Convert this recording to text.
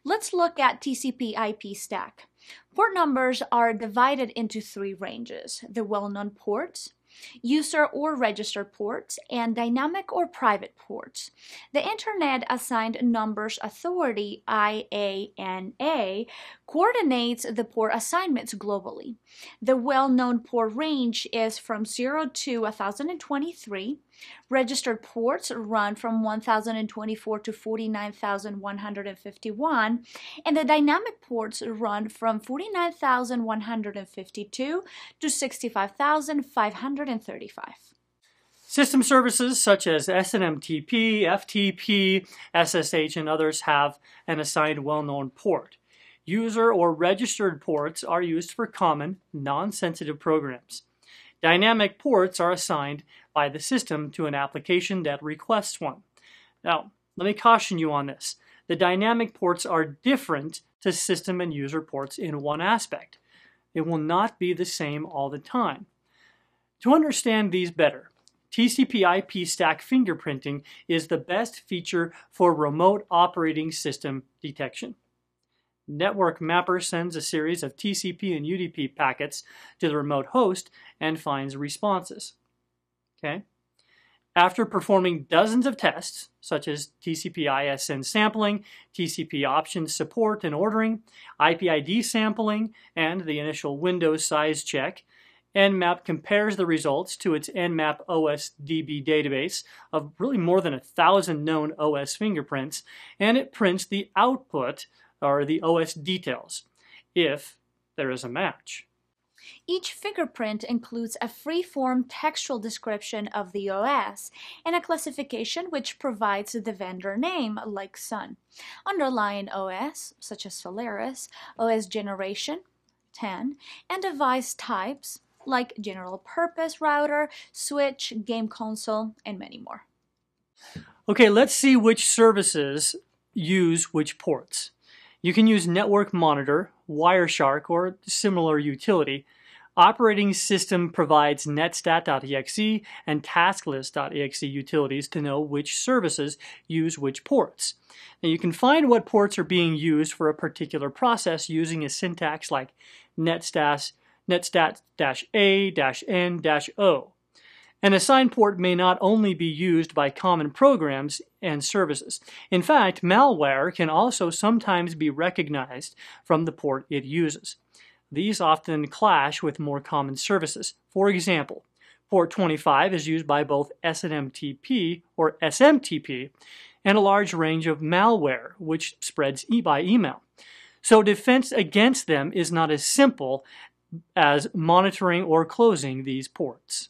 Let's look at TCP/IP stack. Port numbers are divided into three ranges: the well-known ports, user or registered ports, and dynamic or private ports. The Internet Assigned Numbers Authority, IANA, coordinates the port assignments globally. The well-known port range is from 0 to 1023. Registered ports run from 1024 to 49,151, and the dynamic ports run from 49,152 to 65,535. System services such as SNMTP, FTP, SSH, and others have an assigned well-known port. User or registered ports are used for common, non-sensitive programs. Dynamic ports are assigned by the system to an application that requests one. Now, let me caution you on this. The dynamic ports are different to system and user ports in one aspect. They will not be the same all the time. To understand these better, TCP/IP stack fingerprinting is the best feature for remote operating system detection. Network Mapper sends a series of TCP and UDP packets to the remote host and finds responses. Okay? After performing dozens of tests, such as TCP/ISN sampling, TCP options support and ordering, IP-ID sampling, and the initial window size check, Nmap compares the results to its Nmap OS/DB database of really more than 1,000 known OS fingerprints, and it prints the output, or the OS details, if there is a match. Each fingerprint includes a free-form textual description of the OS and a classification which provides the vendor name, like Sun, underlying OS, such as Solaris, OS generation, 10, and device types, like general purpose router, switch, game console, and many more. Okay, let's see which services use which ports. You can use Network Monitor, Wireshark, or similar utility. Operating system provides netstat.exe and tasklist.exe utilities to know which services use which ports. Now you can find what ports are being used for a particular process using a syntax like netstat-a-n-o. An assigned port may not only be used by common programs and services. In fact, malware can also sometimes be recognized from the port it uses. These often clash with more common services. For example, port 25 is used by both SNMTP or SMTP and a large range of malware, which spreads by email. So defense against them is not as simple as monitoring or closing these ports.